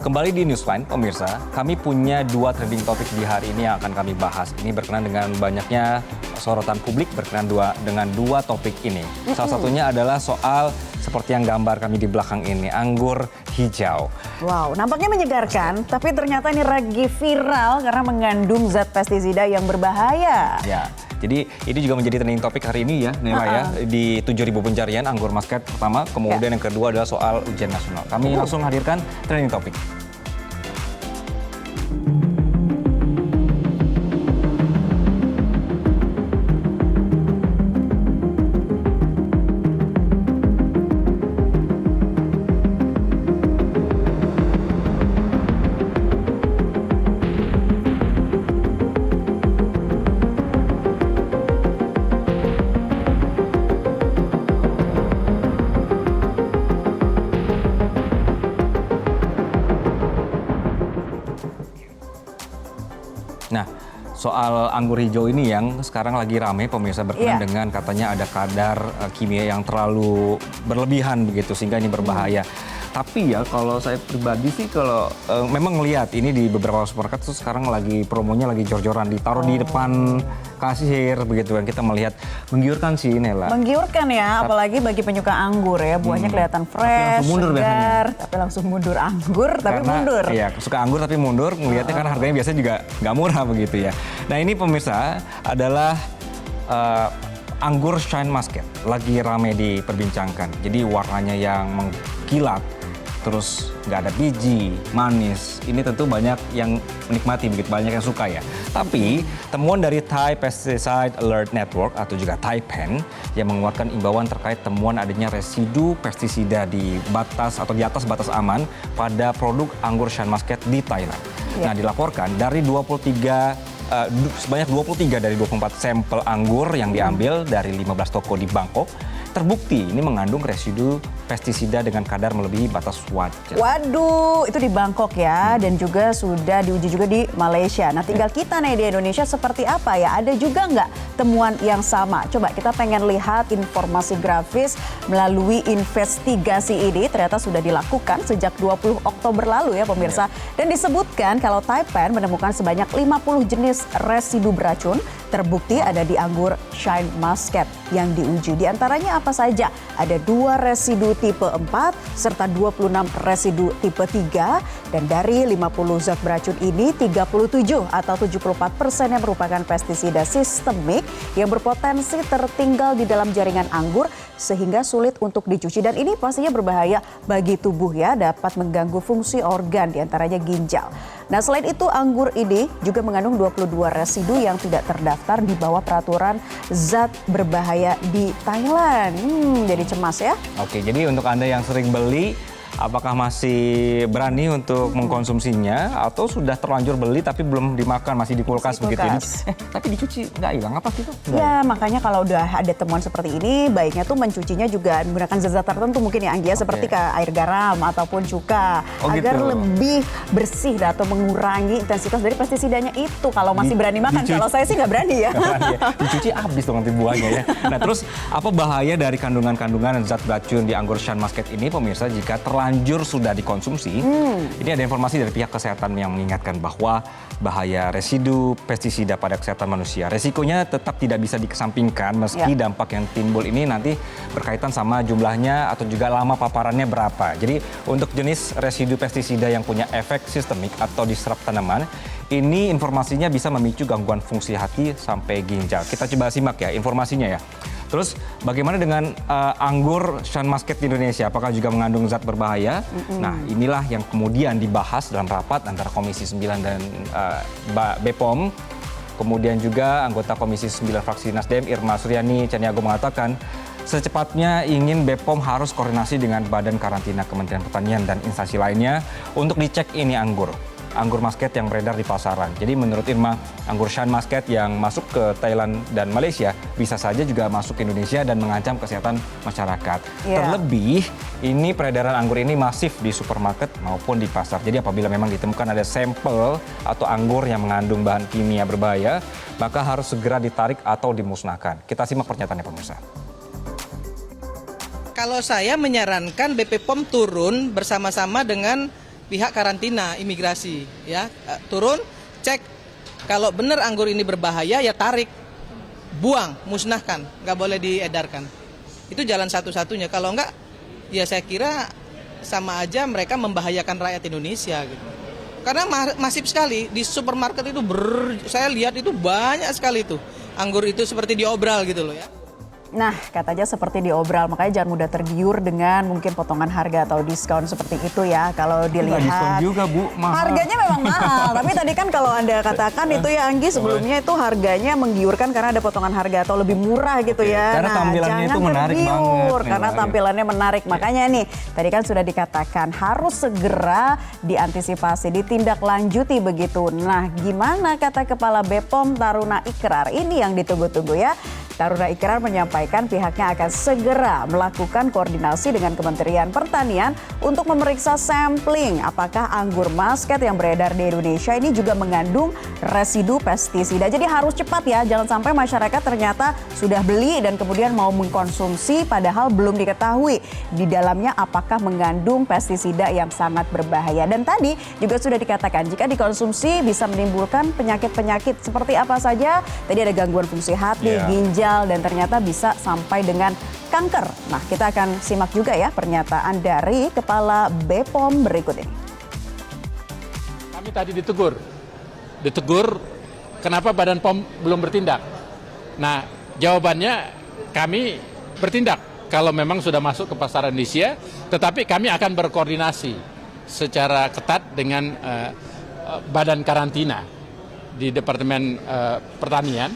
Kembali di Newsline, pemirsa, kami punya 2 trending topik di hari ini yang akan kami bahas. Ini berkenaan dengan banyaknya sorotan publik berkenaan dengan dua topik ini. Salah satunya adalah soal seperti yang gambar kami di belakang ini, anggur hijau. Wow, nampaknya menyegarkan, tapi ternyata ini lagi viral karena mengandung zat pestisida yang berbahaya. Ya, jadi ini juga menjadi trending topik hari ini ya, Nela ya. Di 7.000 pencarian anggur muscat pertama, kemudian yang kedua adalah soal ujian nasional. Kami langsung hadirkan trending topik. Nah, soal anggur hijau ini yang sekarang lagi rame pemirsa berkenaan dengan katanya ada kadar kimia yang terlalu berlebihan begitu sehingga ini berbahaya. Tapi ya kalau saya pribadi sih kalau memang ngelihat ini di beberapa supermarket tuh sekarang lagi promonya lagi jor-joran ditaruh di depan kasir begitu kan, kita melihat menggiurkan sih Nela. Menggiurkan ya, apalagi bagi penyuka anggur ya, buahnya kelihatan fresh, segar, tapi langsung mundur anggur tapi Karena, mundur. Iya, suka anggur tapi mundur, ngelihatnya kan harganya biasanya juga nggak murah begitu ya. Nah ini pemirsa adalah anggur Shine Muscat, lagi rame diperbincangkan. Jadi warnanya yang mengkilat, terus nggak ada biji, manis. Ini tentu banyak yang menikmati, begitu banyak yang suka ya. Tapi temuan dari Thai Pesticide Alert Network atau juga Thaipen yang mengeluarkan imbauan terkait temuan adanya residu pestisida di batas atau di atas batas aman pada produk anggur Shine Muscat di Thailand. Nah dilaporkan dari sebanyak 23 dari 24 sampel anggur yang diambil dari 15 toko di Bangkok, terbukti ini mengandung residu pestisida dengan kadar melebihi batas wajar. Waduh, itu di Bangkok ya, dan juga sudah diuji juga di Malaysia. Nah tinggal kita nih di Indonesia seperti apa ya? Ada juga nggak temuan yang sama? Coba kita pengen lihat informasi grafis melalui investigasi ini. Ternyata sudah dilakukan sejak 20 Oktober lalu ya pemirsa. Dan disebutkan kalau Thaipen menemukan sebanyak 50 jenis residu beracun terbukti ada di anggur Shine Muscat yang diuji. Di antaranya apa saja? Ada 2 residu tipe 4 serta 26 residu tipe 3, dan dari 50 zat beracun ini 37 atau 74% yang merupakan pestisida sistemik yang berpotensi tertinggal di dalam jaringan anggur sehingga sulit untuk dicuci, dan ini pastinya berbahaya bagi tubuh ya, dapat mengganggu fungsi organ diantaranya ginjal. Nah selain itu anggur ini juga mengandung 22 residu yang tidak terdaftar di bawah peraturan zat berbahaya di Thailand. Jadi cemas ya. Oke, jadi untuk Anda yang sering beli, apakah masih berani untuk mengkonsumsinya atau sudah terlanjur beli tapi belum dimakan, masih di kulkas begitu ini? Tapi dicuci nggak hilang apa gitu? Ya makanya kalau udah ada temuan seperti ini, baiknya tuh mencucinya juga menggunakan zat-zat tertentu mungkin ya Anggia, seperti air garam ataupun cuka, agar lebih bersih atau mengurangi intensitas dari pestisidanya itu. Kalau masih berani makan, kalau saya sih nggak berani ya. Dicuci habis tuh nanti buahnya ya. Nah terus apa bahaya dari kandungan-kandungan zat beracun di anggur Shine Muscat ini pemirsa jika terlanjur sudah dikonsumsi? Ini ada informasi dari pihak kesehatan yang mengingatkan bahwa bahaya residu pestisida pada kesehatan manusia. Resikonya tetap tidak bisa dikesampingkan meski dampak yang timbul ini nanti berkaitan sama jumlahnya atau juga lama paparannya berapa. Jadi untuk jenis residu pestisida yang punya efek sistemik atau diserap tanaman, ini informasinya bisa memicu gangguan fungsi hati sampai ginjal. Kita coba simak ya informasinya ya. Terus bagaimana dengan anggur Shine Muscat di Indonesia? Apakah juga mengandung zat berbahaya? Nah inilah yang kemudian dibahas dalam rapat antara Komisi 9 dan BPOM. Kemudian juga anggota Komisi 9 fraksi Nasdem Irma Suryani Caniago mengatakan secepatnya ingin BPOM harus koordinasi dengan Badan Karantina Kementerian Pertanian dan instansi lainnya untuk dicek ini anggur muscat yang beredar di pasaran. Jadi menurut Irma, anggur Shine Muscat yang masuk ke Thailand dan Malaysia bisa saja juga masuk ke Indonesia dan mengancam kesehatan masyarakat. Terlebih, ini peredaran anggur ini masif di supermarket maupun di pasar. Jadi apabila memang ditemukan ada sampel atau anggur yang mengandung bahan kimia berbahaya, maka harus segera ditarik atau dimusnahkan. Kita simak pernyataannya pemirsa. Kalau saya menyarankan BP POM turun bersama-sama dengan pihak karantina imigrasi ya, turun cek kalau benar anggur ini berbahaya ya tarik, buang, musnahkan, nggak boleh diedarkan. Itu jalan satu-satunya. Kalau enggak ya saya kira sama aja mereka membahayakan rakyat Indonesia gitu. Karena masif sekali di supermarket itu saya lihat itu banyak sekali tuh anggur itu seperti diobral gitu loh ya. Nah, katanya seperti diobral, makanya jangan mudah tergiur dengan mungkin potongan harga atau diskon seperti itu ya. Kalau dilihat, diskon juga Bu, mahal. Harganya memang mahal. Tapi tadi kan kalau Anda katakan itu ya Anggi, sebelumnya itu harganya menggiurkan karena ada potongan harga atau lebih murah gitu ya. Karena tampilannya itu menarik banget. Karena tampilannya menarik. Makanya nih, tadi kan sudah dikatakan harus segera diantisipasi, ditindaklanjuti begitu. Nah, gimana kata Kepala BPOM Taruna Ikrar? Ini yang ditunggu-tunggu ya. Taruna Ikrar menyampaikan pihaknya akan segera melakukan koordinasi dengan Kementerian Pertanian untuk memeriksa sampling apakah anggur muscat yang beredar di Indonesia ini juga mengandung residu pestisida. Jadi harus cepat ya, jangan sampai masyarakat ternyata sudah beli dan kemudian mau mengkonsumsi padahal belum diketahui di dalamnya apakah mengandung pestisida yang sangat berbahaya. Dan tadi juga sudah dikatakan jika dikonsumsi bisa menimbulkan penyakit-penyakit seperti apa saja. Tadi ada gangguan fungsi hati, ginjal, dan ternyata bisa sampai dengan kanker. Nah, kita akan simak juga ya pernyataan dari Kepala BPOM berikut ini. Kami tadi ditegur kenapa Badan POM belum bertindak. Nah, jawabannya kami bertindak kalau memang sudah masuk ke pasaran Indonesia, tetapi kami akan berkoordinasi secara ketat dengan Badan Karantina di Departemen Pertanian.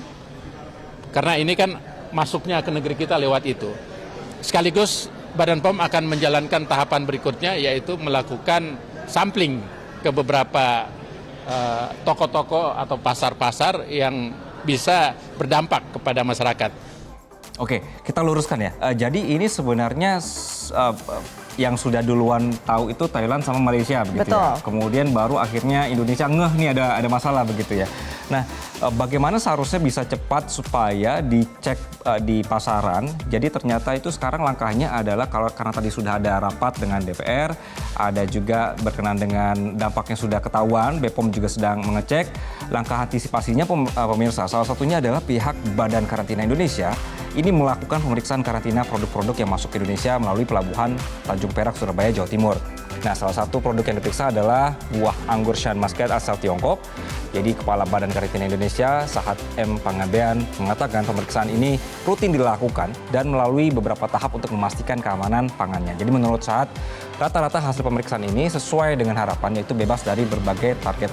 Karena ini kan masuknya ke negeri kita lewat itu. Sekaligus Badan POM akan menjalankan tahapan berikutnya yaitu melakukan sampling ke beberapa toko-toko atau pasar-pasar yang bisa berdampak kepada masyarakat. Oke, kita luruskan ya. Jadi ini sebenarnya yang sudah duluan tahu itu Thailand sama Malaysia begitu. Betul. Ya. Kemudian baru akhirnya Indonesia ngeh nih ada masalah begitu ya. Nah, bagaimana seharusnya bisa cepat supaya dicek di pasaran. Jadi ternyata itu sekarang langkahnya adalah karena tadi sudah ada rapat dengan DPR, ada juga berkenan dengan dampaknya sudah ketahuan, BPOM juga sedang mengecek. Langkah antisipasinya pemirsa, salah satunya adalah pihak Badan Karantina Indonesia ini melakukan pemeriksaan karantina produk-produk yang masuk ke Indonesia melalui pelabuhan Tanjung Perak, Surabaya, Jawa Timur. Nah, salah satu produk yang diperiksa adalah buah anggur Shan Muscat asal Tiongkok. Jadi, Kepala Badan Karantina Indonesia, Sahat M. Panggabean, mengatakan pemeriksaan ini rutin dilakukan dan melalui beberapa tahap untuk memastikan keamanan pangannya. Jadi, menurut Sahat, rata-rata hasil pemeriksaan ini sesuai dengan harapan, yaitu bebas dari berbagai target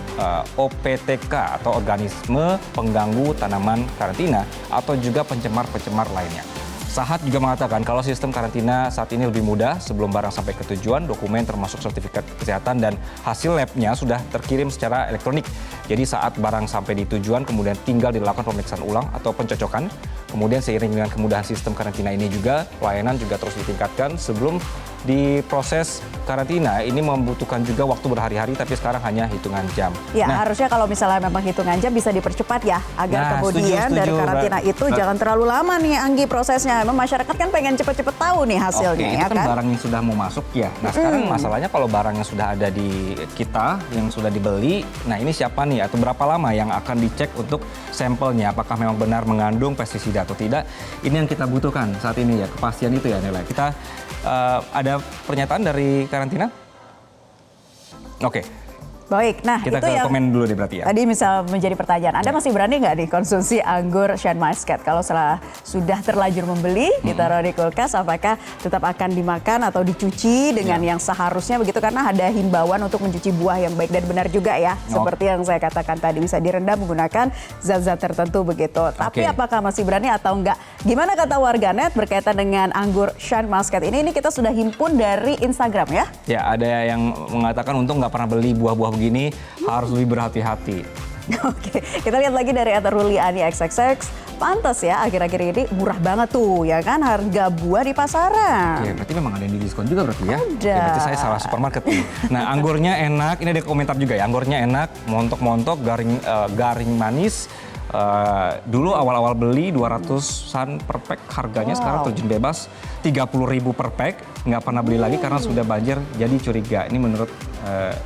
OPTK atau organisme pengganggu tanaman karantina atau juga pencemar-pencemar lainnya. Sahat juga mengatakan kalau sistem karantina saat ini lebih mudah sebelum barang sampai ke tujuan, dokumen termasuk sertifikat kesehatan dan hasil labnya sudah terkirim secara elektronik. Jadi saat barang sampai di tujuan kemudian tinggal dilakukan pemeriksaan ulang atau pencocokan. Kemudian seiring dengan kemudahan sistem karantina ini juga pelayanan juga terus ditingkatkan sebelum di proses karantina ini membutuhkan juga waktu berhari-hari tapi sekarang hanya hitungan jam. Ya, harusnya kalau misalnya memang hitungan jam bisa dipercepat ya agar kemudian setuju, dari karantina itu jangan terlalu lama nih Anggi prosesnya. Memang masyarakat kan pengen cepet-cepet tahu nih hasilnya. Oke, ya itu kan barang yang sudah mau masuk ya. Nah, sekarang masalahnya kalau barang yang sudah ada di kita yang sudah dibeli, nah ini siapa nih atau berapa lama yang akan dicek untuk sampelnya apakah memang benar mengandung pestisida atau tidak. Ini yang kita butuhkan saat ini ya, kepastian itu ya Nela. Kita ada pernyataan dari karantina? Oke. Baik, nah Kita itu ke yang komen dulu deh berarti ya. tadi misal menjadi pertanyaan, Anda masih berani nggak nih konsumsi anggur Shan Muscat? Kalau sudah terlanjur membeli, ditaruh di kulkas, apakah tetap akan dimakan atau dicuci dengan yang seharusnya begitu? Karena ada himbauan untuk mencuci buah yang baik dan benar juga ya. Seperti yang saya katakan tadi, bisa direndam menggunakan zat-zat tertentu begitu. Tapi apakah masih berani atau enggak? Gimana kata warganet berkaitan dengan anggur Shan Muscat ini? Ini kita sudah himpun dari Instagram ya? Ya, ada yang mengatakan untung nggak pernah beli buah-buah begini, harus lebih berhati-hati. Oke, kita lihat lagi dari @ruliani XXX. Pantas ya, akhir-akhir ini murah banget tuh ya kan harga buah di pasaran. Oke, berarti memang ada yang di diskon juga berarti ya? Ada. Ya, berarti saya salah supermarket nih. Nah, anggurnya enak, ini ada komentar juga ya, anggurnya enak, montok-montok, garing manis. Dulu awal-awal beli 200-an per pack harganya, sekarang terjun bebas 30.000 per pack, nggak pernah beli lagi karena sudah banjir, jadi curiga. Ini menurut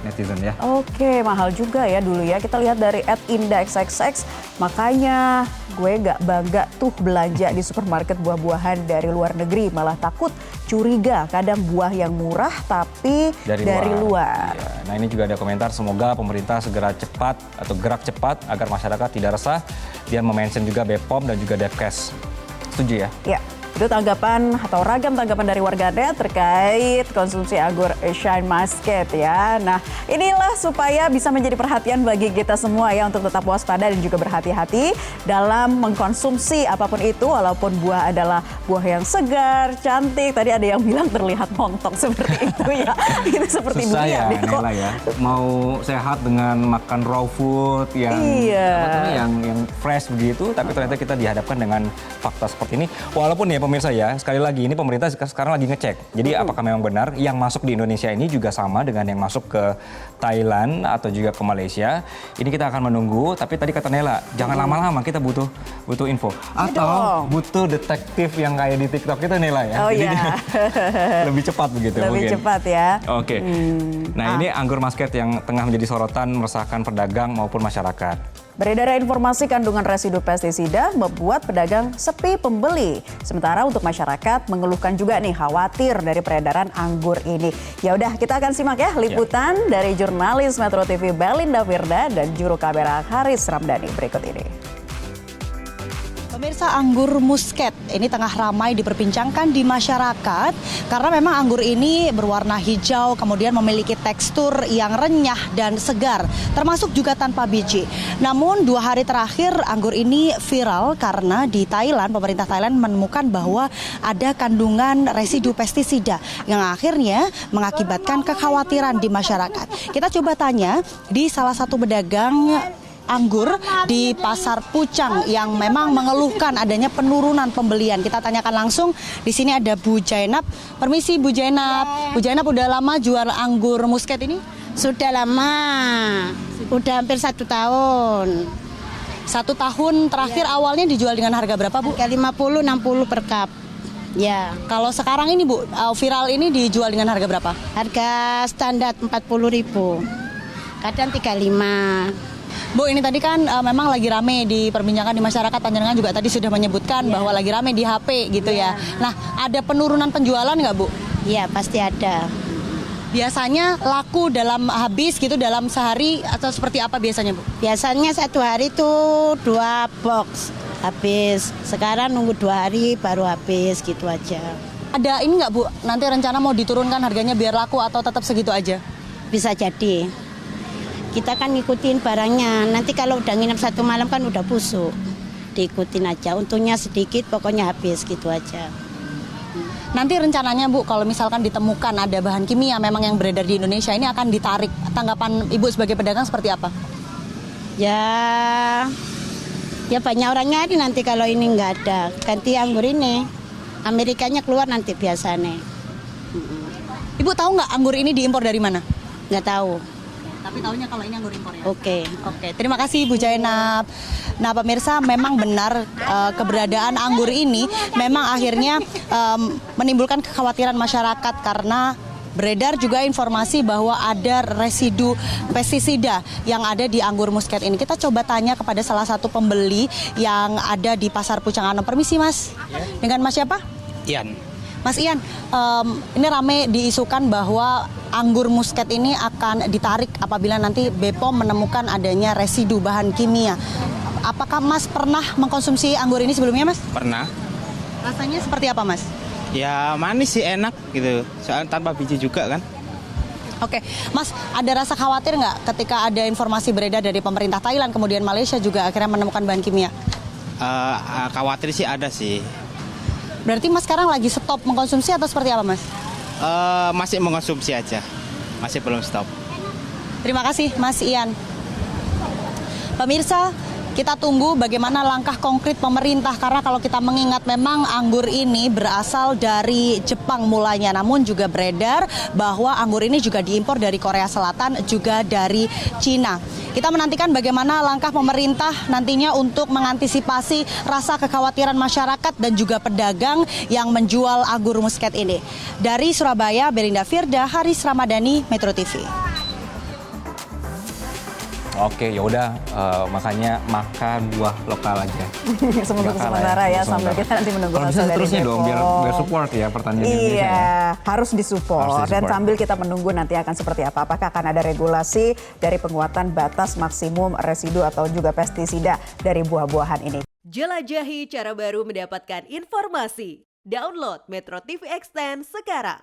netizen ya. Oke, mahal juga ya dulu ya. Kita lihat dari @indexxx, makanya gue nggak bangga tuh belanja di supermarket buah-buahan dari luar negeri. Malah takut curiga, kadang buah yang murah tapi dari luar. Iya. Nah ini juga ada komentar, semoga pemerintah segera cepat atau gerak cepat agar masyarakat tidak resah. Dia memention juga BPOM dan juga Depkes. Setuju ya? Ya. Itu tanggapan atau ragam tanggapan dari warganet terkait konsumsi anggur Shine Muscat ya. Nah inilah supaya bisa menjadi perhatian bagi kita semua ya untuk tetap waspada dan juga berhati-hati dalam mengkonsumsi apapun itu. Walaupun buah adalah buah yang segar, cantik. Tadi ada yang bilang terlihat montok seperti itu ya. Itu seperti susah ya, kok. Nela ya. Mau sehat dengan makan raw food yang yang fresh begitu, tapi ternyata kita dihadapkan dengan fakta seperti ini. Walaupun ya pemirsa ya, sekali lagi ini pemerintah sekarang lagi ngecek. Jadi apakah memang benar yang masuk di Indonesia ini juga sama dengan yang masuk ke Thailand atau juga ke Malaysia? Ini kita akan menunggu, tapi tadi kata Nela, jangan lama-lama, kita butuh info. Atau butuh detektif yang kayak di TikTok kita Nela ya. Oh jadi iya. lebih cepat begitu Lebih mungkin. cepat ya. Oke. Nah ini anggur Muscat yang tengah menjadi sorotan meresahkan pedagang maupun masyarakat. Beredar informasi kandungan residu pestisida membuat pedagang sepi pembeli. Sementara untuk masyarakat mengeluhkan juga nih khawatir dari peredaran anggur ini. Ya udah kita akan simak ya liputan dari jurnalis Metro TV Belinda Firda dan juru kamera Haris Ramdhani berikut ini. Pemirsa, anggur Muscat ini tengah ramai diperbincangkan di masyarakat karena memang anggur ini berwarna hijau, kemudian memiliki tekstur yang renyah dan segar, termasuk juga tanpa biji. Namun 2 hari terakhir anggur ini viral karena di Thailand, pemerintah Thailand menemukan bahwa ada kandungan residu pestisida yang akhirnya mengakibatkan kekhawatiran di masyarakat. Kita coba tanya di salah satu pedagang anggur di Pasar Pucang yang memang mengeluhkan adanya penurunan pembelian. Kita tanyakan langsung. Di sini ada Bu Jainab. Permisi Bu Jainab. Bu Jainab udah lama jual anggur Muscat ini? Sudah lama. Udah hampir 1 tahun. 1 tahun terakhir awalnya dijual dengan harga berapa Bu? Harga 50-60 per cup. Ya. Kalau sekarang ini Bu, viral ini dijual dengan harga berapa? Harga standar 40.000. Kadang 35. Bu, ini tadi kan memang lagi rame diperbincangkan di masyarakat. Panjenengan juga tadi sudah menyebutkan bahwa lagi rame di HP gitu ya. Nah, ada penurunan penjualan nggak Bu? Iya, pasti ada. Biasanya laku dalam habis gitu dalam sehari atau seperti apa biasanya Bu? Biasanya 1 hari tuh 2 box habis. Sekarang nunggu 2 hari baru habis gitu aja. Ada ini nggak Bu? Nanti rencana mau diturunkan harganya biar laku atau tetap segitu aja? Bisa jadi. Kita kan ngikutin barangnya. Nanti kalau udah nginep 1 malam kan udah busuk. Diikutin aja. Untungnya sedikit, pokoknya habis gitu aja. Nanti rencananya Bu, kalau misalkan ditemukan ada bahan kimia memang yang beredar di Indonesia ini akan ditarik. Tanggapan Ibu sebagai pedagang seperti apa? Ya banyak orang nyari nanti kalau ini nggak ada. Ganti anggur ini. Amerikanya keluar nanti biasanya. Ibu tahu nggak anggur ini diimpor dari mana? Nggak tahu. Tapi tahunya kalau ini anggur impor ya? Oke. Terima kasih Bu Jainab. Nah pemirsa, memang benar keberadaan anggur ini memang akhirnya menimbulkan kekhawatiran masyarakat karena beredar juga informasi bahwa ada residu pestisida yang ada di anggur Muscat ini. Kita coba tanya kepada salah satu pembeli yang ada di Pasar Pucang Anom. Permisi Mas, dengan Mas siapa? Ian. Mas Ian, ini rame diisukan bahwa anggur Muscat ini akan ditarik apabila nanti BPOM menemukan adanya residu bahan kimia. Apakah Mas pernah mengkonsumsi anggur ini sebelumnya Mas? Pernah. Rasanya seperti apa Mas? Ya manis sih, enak gitu. Soalnya tanpa biji juga kan. Oke, Mas, ada rasa khawatir nggak ketika ada informasi beredar dari pemerintah Thailand kemudian Malaysia juga akhirnya menemukan bahan kimia? Khawatir sih ada sih. Berarti Mas sekarang lagi stop mengkonsumsi atau seperti apa Mas? Masih mengkonsumsi aja, masih belum stop. Terima kasih Mas Ian. Pemirsa, kita tunggu bagaimana langkah konkret pemerintah, karena kalau kita mengingat memang anggur ini berasal dari Jepang mulanya, namun juga beredar bahwa anggur ini juga diimpor dari Korea Selatan, juga dari Cina. Kita menantikan bagaimana langkah pemerintah nantinya untuk mengantisipasi rasa kekhawatiran masyarakat dan juga pedagang yang menjual anggur muscat ini. Dari Surabaya, Belinda Firda, Haris Ramadhani, Metro TV. Oke, ya udah makanya makan buah lokal aja. Untuk sementara ya, sambil kita nanti menunggu Kalau bisa hasil dari seterusnya dong, biar Bepom. support ya pertanian Indonesia. Iya, Ya. harus disupport. Dan sambil kita menunggu nanti akan seperti apa. Apakah akan ada regulasi dari penguatan batas maksimum residu atau juga pestisida dari buah-buahan ini. Jelajahi cara baru mendapatkan informasi. Download Metro TV Extend sekarang.